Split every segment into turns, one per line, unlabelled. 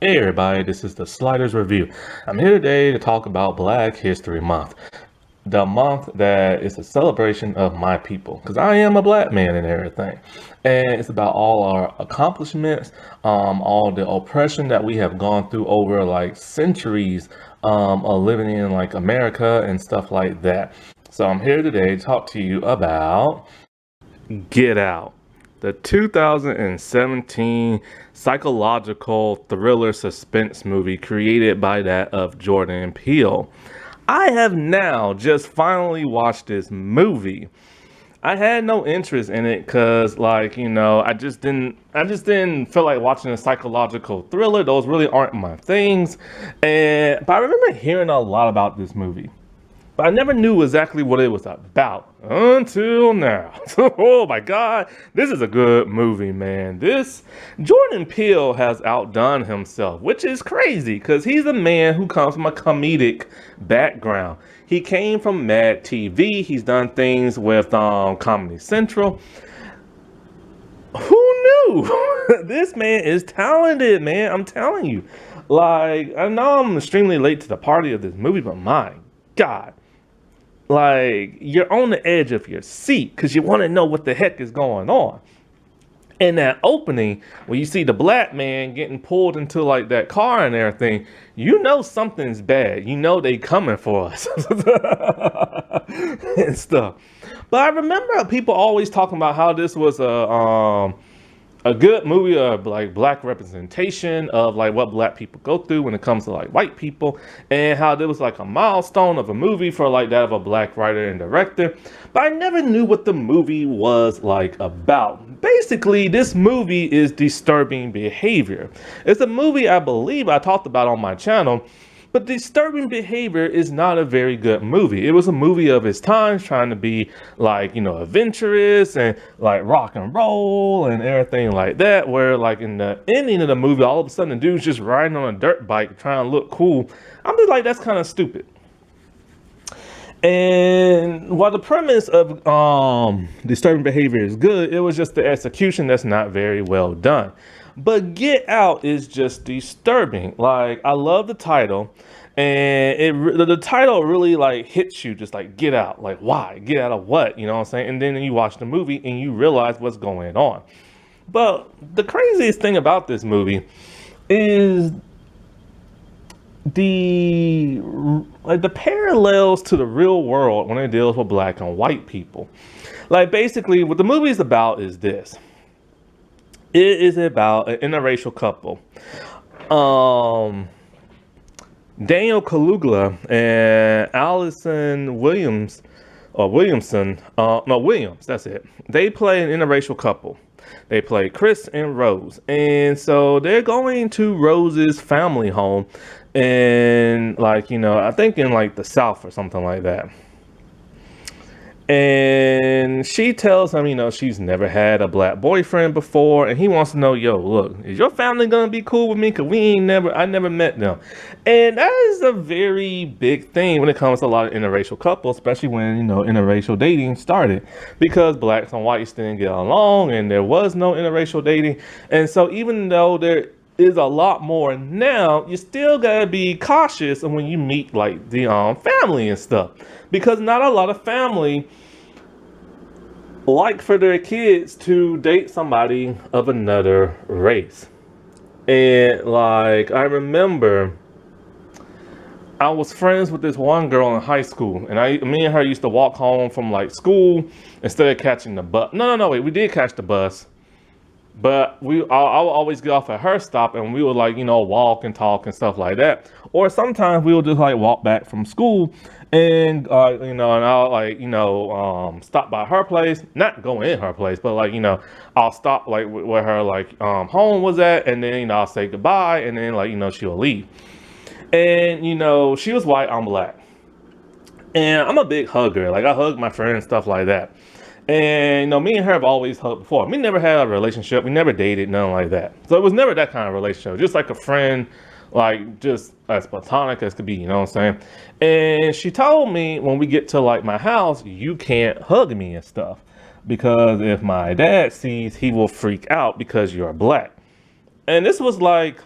Hey everybody, this is the Sliders Review. I'm here today to talk about Black History Month, the month that is a celebration of my people, because I am a black man and everything. And it's about all our accomplishments, all the oppression that we have gone through over like centuries of living in like America and stuff like that. So I'm here today to talk to you about Get Out, the 2017 psychological thriller suspense movie created by that of Jordan Peele. I have now just finally watched this movie. I had no interest in it because, I just didn't feel like watching a psychological thriller. Those really aren't my things. But I remember hearing a lot about this movie, but I never knew exactly what it was about until now. Oh my God, this is a good movie, man. This Jordan Peele has outdone himself, which is crazy because he's a man who comes from a comedic background. He came from Mad TV. He's done things with Comedy Central. Who knew? This man is talented, man. I'm telling you. Like, I know I'm extremely late to the party of this movie, but my God, like you're on the edge of your seat because you want to know what the heck is going on. In that opening, when you see the black man getting pulled into like that car and everything, you know something's bad. You know they coming for us and stuff. But I remember people always talking about how this was a good movie of like black representation of like what black people go through when it comes to like white people, and how there was like a milestone of a movie for like that of a black writer and director. But I never knew what the movie was like about. Basically, this movie is disturbing behavior. It's a movie I believe I talked about on my channel. But Disturbing Behavior is not a very good movie. It was a movie of its time, trying to be like, adventurous and like rock and roll and everything like that. Where like in the ending of the movie, all of a sudden the dude's just riding on a dirt bike trying to look cool. I'm just like, that's kind of stupid. And while the premise of Disturbing Behavior is good, it was just the execution that's not very well done. But Get Out is just disturbing. Like, I love the title, and the title really like hits you, just like get out. Like, why? Get out of what? You know what I'm saying? And then you watch the movie and you realize what's going on. But the craziest thing about this movie is the parallels to the real world when it deals with black and white people. Like, basically what the movie is about is this. It is about an interracial couple. Daniel Kaluuya and Allison Williams, or Williamson, no, Williams, that's it. They play an interracial couple. They play Chris and Rose. And so they're going to Rose's family home and I think in like the South or something like that. And she tells him, she's never had a black boyfriend before, and he wants to know, yo, look, is your family gonna be cool with me? Cause I never met them. And that is a very big thing when it comes to a lot of interracial couples, especially when, interracial dating started, because blacks and whites didn't get along and there was no interracial dating. And so even though there is a lot more now, you still gotta be cautious when you meet like the family and stuff, because not a lot of family like for their kids to date somebody of another race. And like I remember I was friends with this one girl in high school, and me and her used to walk home from like school instead of catching the bus. No, wait, we did catch the bus. But I would always get off at her stop, and we would walk and talk and stuff like that. Or sometimes we would just like walk back from school, and and I'll stop by her place, not go in her place, but I'll stop like where her home was at, and then I'll say goodbye, and then she'll leave. And she was white, I'm black, and I'm a big hugger. Like, I hug my friends, stuff like that. And me and her have always hugged before. We never had a relationship. We never dated, nothing like that. So it was never that kind of relationship. Just like a friend, like just as platonic as could be, you know what I'm saying? And she told me when we get to like my house, you can't hug me and stuff, because if my dad sees, he will freak out because you're black. And this was like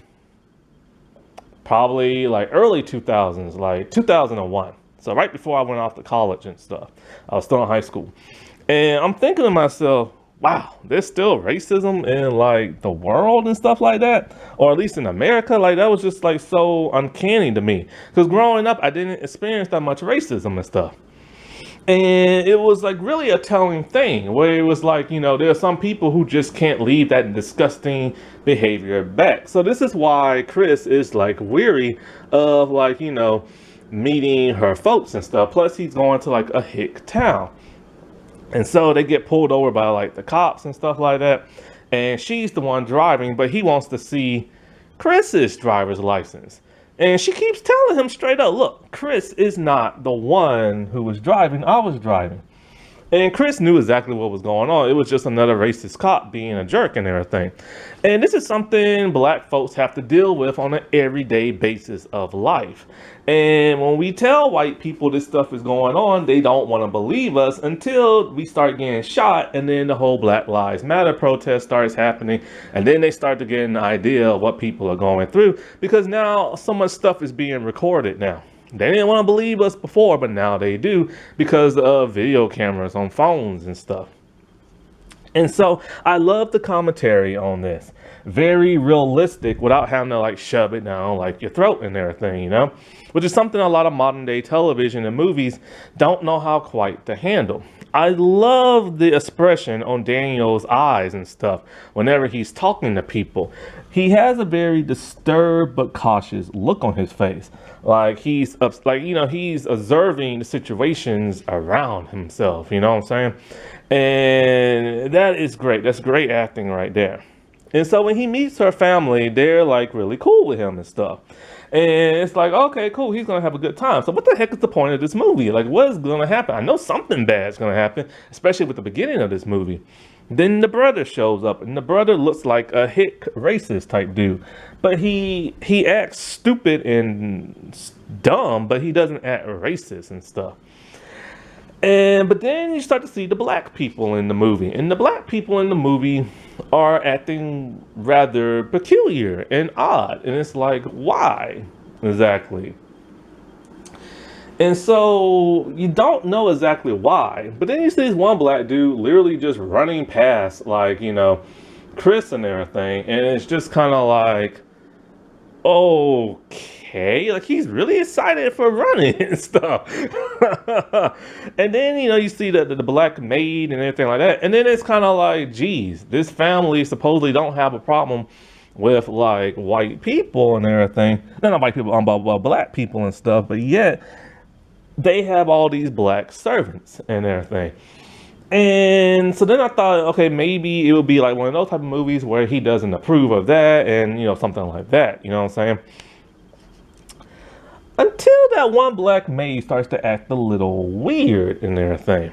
probably like early 2000s, like 2001. So right before I went off to college and stuff. I was still in high school. And I'm thinking to myself, wow, there's still racism in like the world and stuff like that, or at least in America. Like that was just like so uncanny to me, because growing up I didn't experience that much racism and stuff. And it was like really a telling thing where it was like, there are some people who just can't leave that disgusting behavior back. So this is why Chris is like weary of like, meeting her folks and stuff. Plus he's going to like a hick town. And so they get pulled over by like the cops and stuff like that. And she's the one driving, but he wants to see Chris's driver's license. And she keeps telling him straight up, look, Chris is not the one who was driving. I was driving. And Chris knew exactly what was going on. It was just another racist cop being a jerk and everything. And this is something black folks have to deal with on an everyday basis of life. And when we tell white people this stuff is going on, they don't want to believe us until we start getting shot. And then the whole Black Lives Matter protest starts happening. And then they start to get an idea of what people are going through, because now so much stuff is being recorded now. They didn't want to believe us before, but now they do because of video cameras on phones and stuff. And so I love the commentary on this. Very realistic without having to like shove it down like your throat and everything, which is something a lot of modern day television and movies don't know how quite to handle. I love the expression on Daniel's eyes and stuff whenever he's talking to people. He has a very disturbed but cautious look on his face. Like he's he's observing the situations around himself, you know what I'm saying? And that is great. That's great acting right there. And so when he meets her family, they're like really cool with him and stuff. And it's like, okay, cool, he's gonna have a good time. So what the heck is the point of this movie? Like, what is gonna happen? I know something bad is gonna happen, especially with the beginning of this movie. Then the brother shows up, and the brother looks like a hick racist type dude. But he acts stupid and dumb, but he doesn't act racist and stuff. But then you start to see the black people in the movie. And the black people in the movie are acting rather peculiar and odd. And it's like, why exactly? And so you don't know exactly why. But then you see this one black dude literally just running past, like, Chris and everything. And it's just kind of like, okay, like he's really excited for running and stuff. And then you see the black maid and everything like that, and then it's kind of like, geez, this family supposedly don't have a problem with like white people and everything, not white people, but black people and stuff, but yet they have all these black servants and everything. And so then I thought, okay, maybe it would be like one of those type of movies where he doesn't approve of that and, something like that. You know what I'm saying? Until that one black maid starts to act a little weird and everything.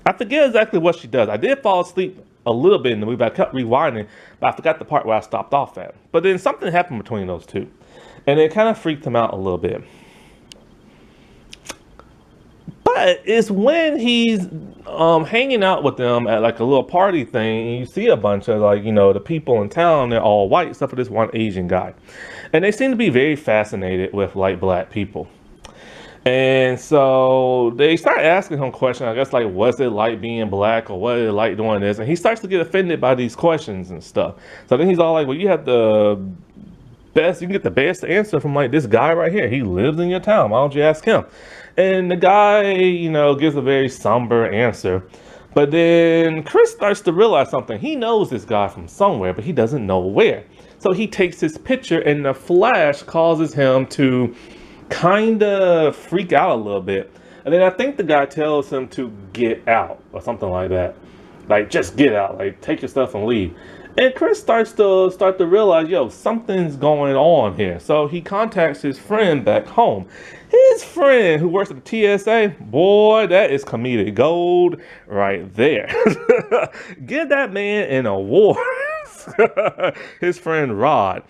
I forget exactly what she does. I did fall asleep a little bit in the movie. I kept rewinding, but I forgot the part where I stopped off at. But then something happened between those two. And it kind of freaked him out a little bit. But it's when he's hanging out with them at like a little party thing, and you see a bunch of like, the people in town, they're all white except for this one Asian guy. And they seem to be very fascinated with like black people. And so they start asking him questions, I guess, like, what's it like being black, or what is it like doing this? And he starts to get offended by these questions and stuff. So then he's all like, well, you can get the best answer from like this guy right here. He lives in your town. Why don't you ask him? And the guy, gives a very somber answer. But then Chris starts to realize something. He knows this guy from somewhere, but he doesn't know where. So he takes his picture, and the flash causes him to kind of freak out a little bit. And then I think the guy tells him to get out or something like that. Like, just get out. Like, take your stuff and leave. And Chris starts to realize, something's going on here. So he contacts his friend back home. His friend who works at the TSA, boy, that is comedic gold right there. Give that man an award. His friend Rod.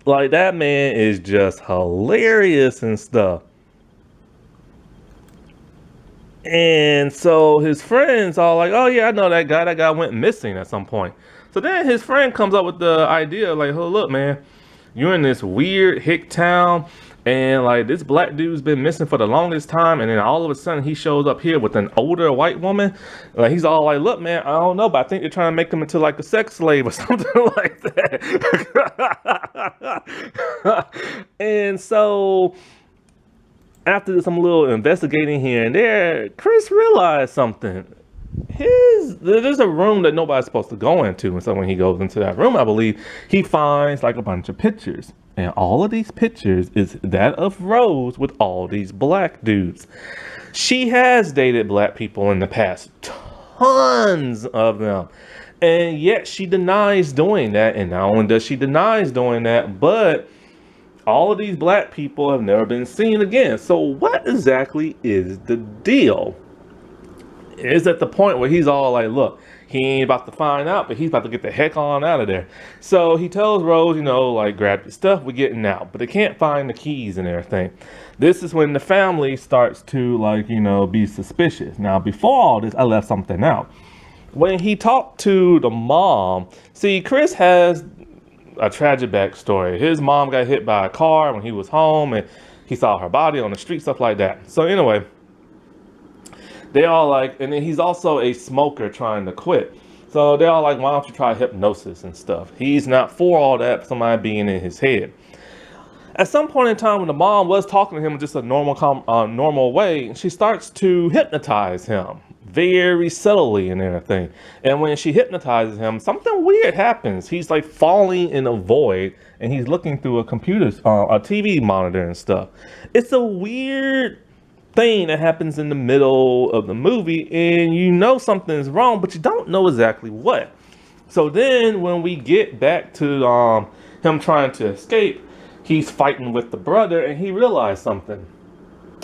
Like, that man is just hilarious and stuff. And so his friends all like, oh yeah, I know that guy. That guy went missing at some point. So then his friend comes up with the idea like, oh look, man, You're in this weird hick town, and like this black dude's been missing for the longest time, and then all of a sudden he shows up here with an older white woman. Like he's all like, "Look, man, I don't know, but I think they're trying to make him into like a sex slave or something like that." And so after some little investigating here and there, Chris realized something. There's a room that nobody's supposed to go into, and so when he goes into that room, I believe he finds like a bunch of pictures, and all of these pictures is that of Rose with all these black dudes. She has dated black people in the past, tons of them, and yet she denies doing that. And not only does she denies doing that, but all of these black people have never been seen again. So what exactly is the deal? Is at the point where he's all like, look, he ain't about to find out, but he's about to get the heck on out of there. So he tells Rose, like, grab your stuff, we're getting out. But they can't find the keys and everything. This is when the family starts to, like, be suspicious. Now, before all this, I left something out. When he talked to the mom, see, Chris has a tragic backstory. His mom got hit by a car when he was home, and he saw her body on the street, stuff like that. So anyway, they all like, and then he's also a smoker trying to quit. So they're all like, why don't you try hypnosis and stuff? He's not for all that, somebody being in his head. At some point in time when the mom was talking to him in just a normal way, she starts to hypnotize him very subtly and everything. And when she hypnotizes him, something weird happens. He's like falling in a void, and he's looking through a TV monitor and stuff. It's a weird thing that happens in the middle of the movie, and something's wrong, but you don't know exactly what. So then when we get back to him trying to escape, he's fighting with the brother, and he realized something.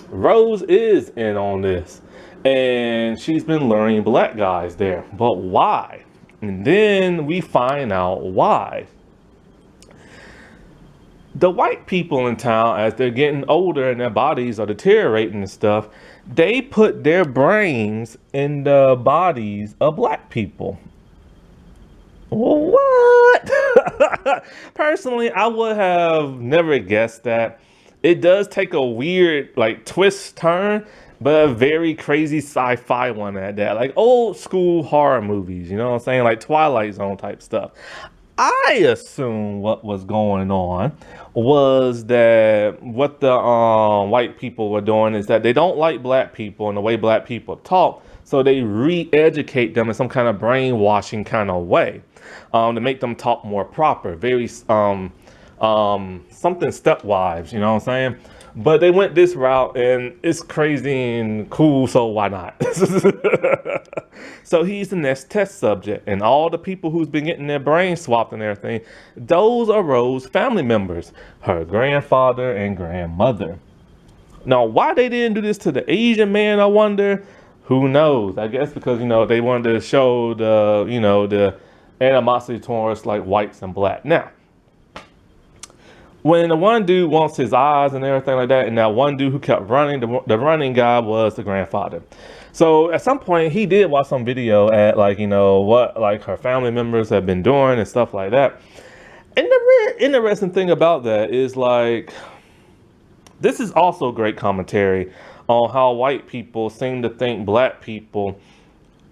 Rose is in on this, and she's been luring black guys there. But why? And then we find out why. The white people in town, as they're getting older and their bodies are deteriorating and stuff, they put their brains in the bodies of black people. What? Personally, I would have never guessed that. It does take a weird, like, twist turn, but a very crazy sci-fi one at that. Like old school horror movies, you know what I'm saying? Like Twilight Zone type stuff. I assume what was going on was that what the white people were doing is that they don't like black people and the way black people talk, so they re-educate them in some kind of brainwashing kind of way to make them talk more proper, very something stepwives, you know what I'm saying? But they went this route, and it's crazy and cool, so why not? So he's the next test subject, and all the people who's been getting their brains swapped and everything, those are Rose's family members, her grandfather and grandmother. Now, why they didn't do this to the Asian man, I wonder? Who knows? I guess because, they wanted to show the animosity towards like whites and black. Now, when the one dude wants his eyes and everything like that, and that one dude who kept running, the running guy was the grandfather. So at some point he did watch some video at what like her family members have been doing and stuff like that. And the real interesting thing about that is like, this is also great commentary on how white people seem to think black people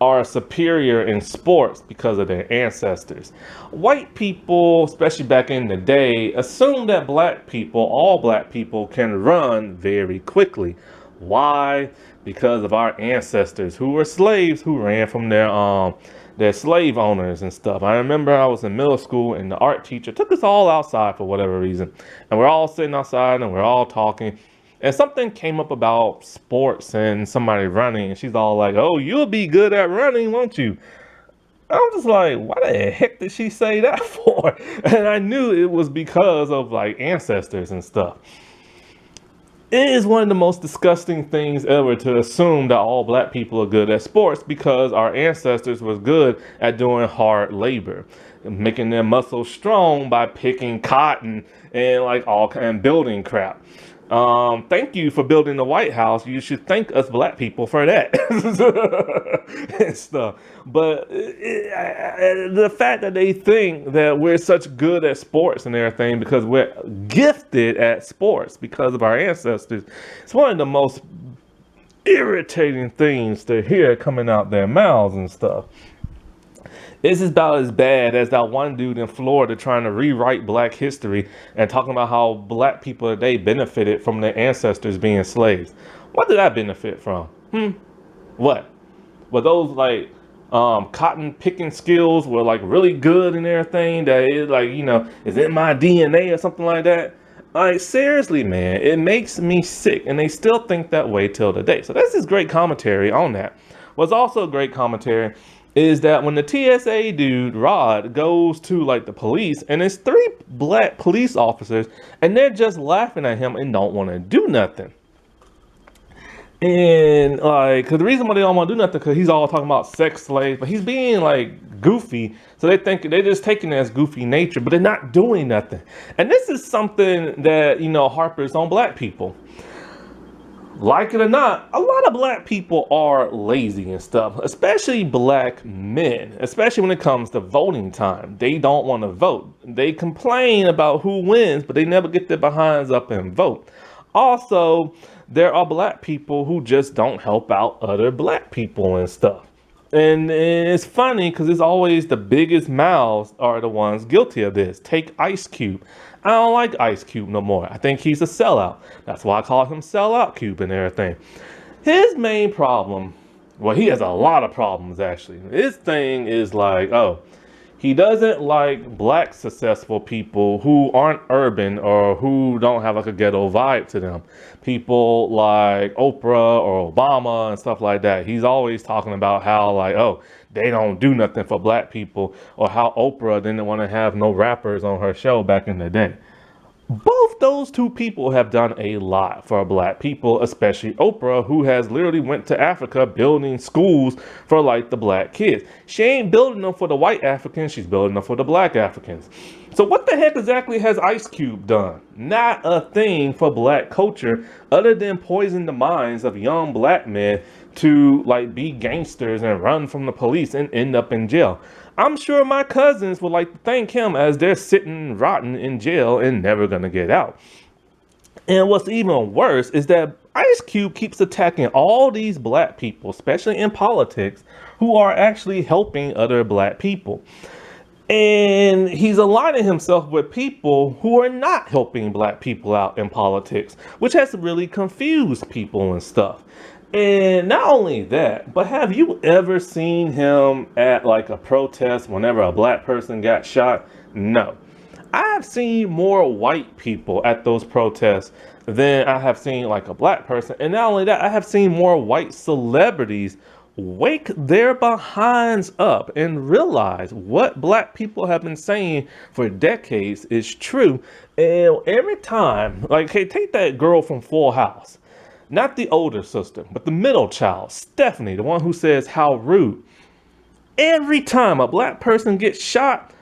are superior in sports because of their ancestors. White people, especially back in the day, assumed that all black people can run very quickly. Why? Because of our ancestors who were slaves who ran from their slave owners and stuff. I remember I was in middle school and the art teacher took us all outside for whatever reason. And we're all sitting outside and we're all talking. And something came up about sports and somebody running, and she's all like, oh, you'll be good at running, won't you? I'm just like, why the heck did she say that for? And I knew it was because of like ancestors and stuff. It is one of the most disgusting things ever to assume that all black people are good at sports because our ancestors was good at doing hard labor, making their muscles strong by picking cotton and like all kind of building crap. Thank you for building the White House. You should thank us black people for that and stuff. But the fact that they think that we're such good at sports and everything because we're gifted at sports because of our ancestors, it's one of the most irritating things to hear coming out their mouths and stuff. This is about as bad as that one dude in Florida trying to rewrite black history and talking about how black people today benefited from their ancestors being slaves. What did I benefit from? What? Were those like cotton picking skills were like really good and everything that is like, is in my DNA or something like that? Like seriously, man, it makes me sick and they still think that way till today. So this is great commentary on that. What's also great commentary is that when the TSA dude, Rod, goes to like the police and it's 3 black police officers and they're just laughing at him and don't want to do nothing. And like, cause the reason why they don't want to do nothing, cause he's all talking about sex slaves, but he's being like goofy. So they think they're just taking it as goofy nature, but they're not doing nothing. And this is something that, harpers on black people. Like it or not, a lot of black people are lazy and stuff, especially black men, especially when it comes to voting time. They don't want to vote. They complain about who wins, but they never get their behinds up and vote. Also, there are black people who just don't help out other black people and stuff. And it's funny because it's always the biggest mouths are the ones guilty of this. Take Ice Cube. I don't like Ice Cube no more. I think he's a sellout. That's why I call him Sellout Cube and everything. His main problem, well, he has a lot of problems actually. His thing is like, he doesn't like black successful people who aren't urban or who don't have like a ghetto vibe to them. People like Oprah or Obama and stuff like that. He's always talking about how like, they don't do nothing for black people, or how Oprah didn't want to have no rappers on her show back in the day. Both those two people have done a lot for black people, especially Oprah, who has literally went to Africa building schools for like the black kids. She ain't building them for the white Africans, she's building them for the black Africans. So what the heck exactly has Ice Cube done? Not a thing for black culture other than poison the minds of young black men to like be gangsters and run from the police and end up in jail. I'm sure my cousins would like to thank him as they're sitting rotten in jail and never gonna get out. And what's even worse is that Ice Cube keeps attacking all these black people, especially in politics, who are actually helping other black people. And he's aligning himself with people who are not helping black people out in politics, which has really confused people and stuff. And not only that, but have you ever seen him at like a protest whenever a black person got shot? No. I have seen more white people at those protests than I have seen like a black person. And not only that, I have seen more white celebrities wake their behinds up and realize what black people have been saying for decades is true. And every time, like, hey, take that girl from Full House. Not the older sister, but the middle child, Stephanie, the one who says, "How rude." Every time a black person gets shot,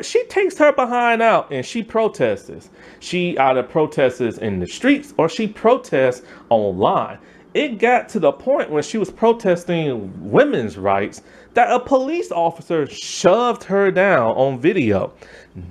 she takes her behind out and she protests. She either protests in the streets or she protests online. It got to the point when she was protesting women's rights that a police officer shoved her down on video.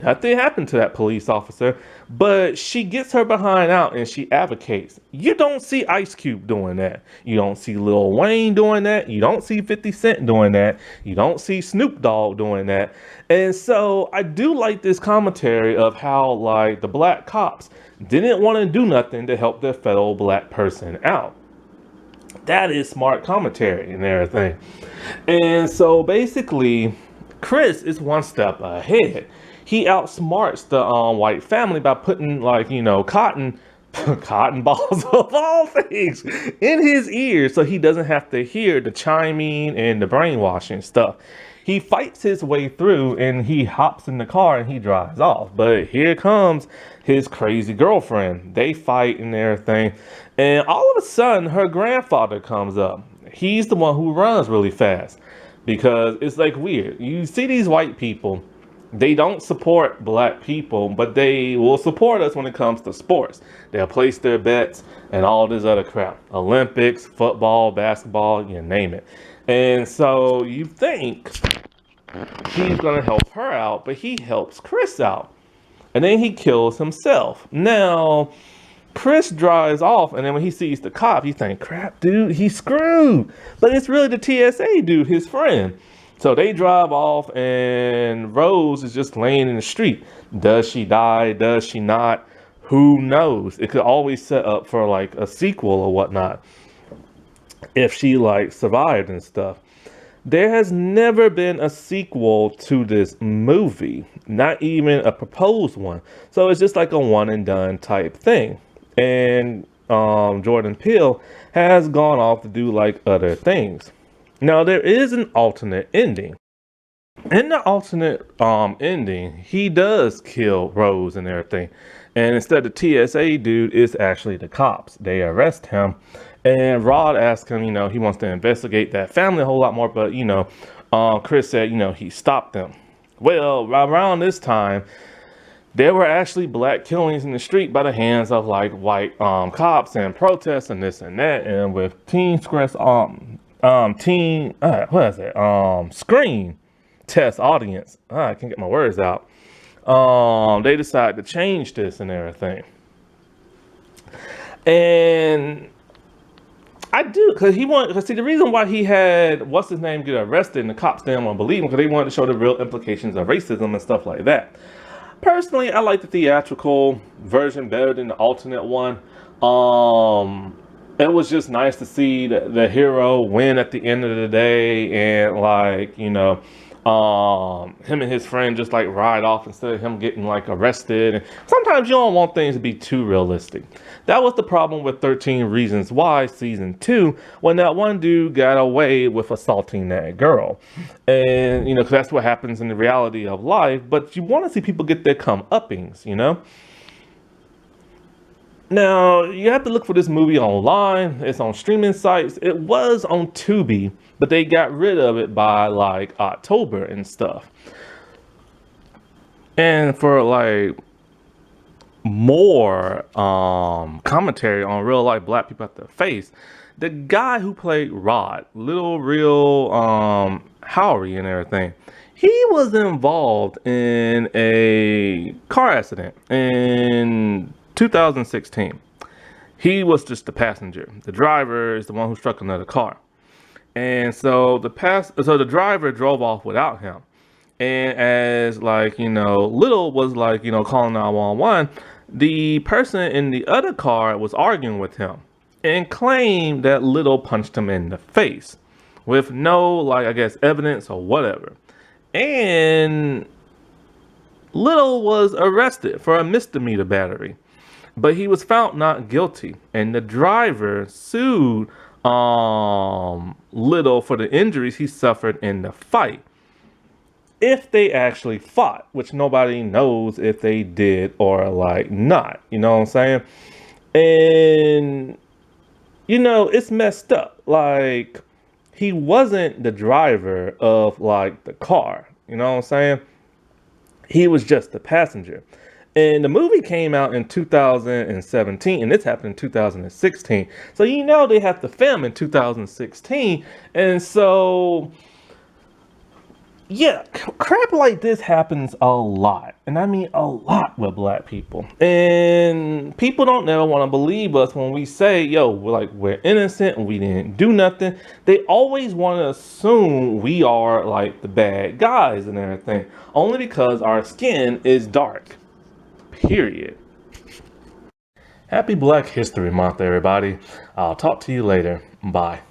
Nothing happened to that police officer, but she gets her behind out and she advocates. You don't see Ice Cube doing that. You don't see Lil Wayne doing that. You don't see 50 Cent doing that. You don't see Snoop Dogg doing that. And so I do like this commentary of how like the black cops didn't want to do nothing to help their fellow black person out. That is smart commentary and everything. And so basically, Chris is one step ahead. He outsmarts the white family by putting like, cotton balls of all things in his ears so he doesn't have to hear the chiming and the brainwashing stuff. He fights his way through and he hops in the car and he drives off. But here comes his crazy girlfriend. They fight and everything. And all of a sudden, her grandfather comes up. He's the one who runs really fast because it's like weird. You see these white people They don't support black people, but they will support us when it comes to sports. They'll place their bets and all this other crap. Olympics, football, basketball, you name it. And so you think he's going to help her out, but he helps Chris out. And then he kills himself. Now, Chris drives off, and then when he sees the cop, he thinks, crap, dude, he's screwed. But it's really the TSA dude, his friend. So they drive off, and Rose is just laying in the street. Does she die? Does she not? Who knows? It could always set up for like a sequel or whatnot if she like survived and stuff. There has never been a sequel to this movie, not even a proposed one. So it's just like a one and done type thing. And Jordan Peele has gone off to do like other things. Now there is an alternate ending. In the alternate ending, he does kill Rose and everything. And instead of TSA dude, it's actually the cops. They arrest him. And Rod asks him, he wants to investigate that family a whole lot more. But, Chris said, he stopped them. Well, around this time, there were actually black killings in the street by the hands of like white cops and protests and this and that. And with Screen Test audience, I can't get my words out. They decided to change this and everything. And I do, because the reason why he had, what's his name, get arrested and the cops didn't want to believe him, because they wanted to show the real implications of racism and stuff like that. Personally, I like the theatrical version better than the alternate one. It was just nice to see the hero win at the end of the day, and like, him and his friend just like ride off instead of him getting like arrested. And sometimes you don't want things to be too realistic. That was the problem with 13 Reasons Why season 2, when that one dude got away with assaulting that girl. And, because that's what happens in the reality of life. But you want to see people get their comeuppings, Now, you have to look for this movie online. It's on streaming sites. It was on Tubi, but they got rid of it by like October and stuff. And for like more commentary on real life black people at the face, the guy who played Rod, Little Real Howery and everything, he was involved in a car accident in 2016. He was just the passenger. The driver is the one who struck another car. And so the driver drove off without him. And as Little was calling 911, the person in the other car was arguing with him and claimed that Little punched him in the face with no evidence or whatever. And Little was arrested for a misdemeanor battery. But he was found not guilty, and the driver sued Little for the injuries he suffered in the fight. If they actually fought, which nobody knows if they did or not, you know what I'm saying? And it's messed up. Like, he wasn't the driver of the car, you know what I'm saying? He was just the passenger. And the movie came out in 2017, and this happened in 2016. So they have to film in 2016. And so, yeah, crap like this happens a lot. And I mean a lot with black people. And people don't never want to believe us when we say, we're innocent and we didn't do nothing. They always want to assume we are the bad guys and everything, only because our skin is dark. Period. Happy Black History Month, everybody. I'll talk to you later. Bye.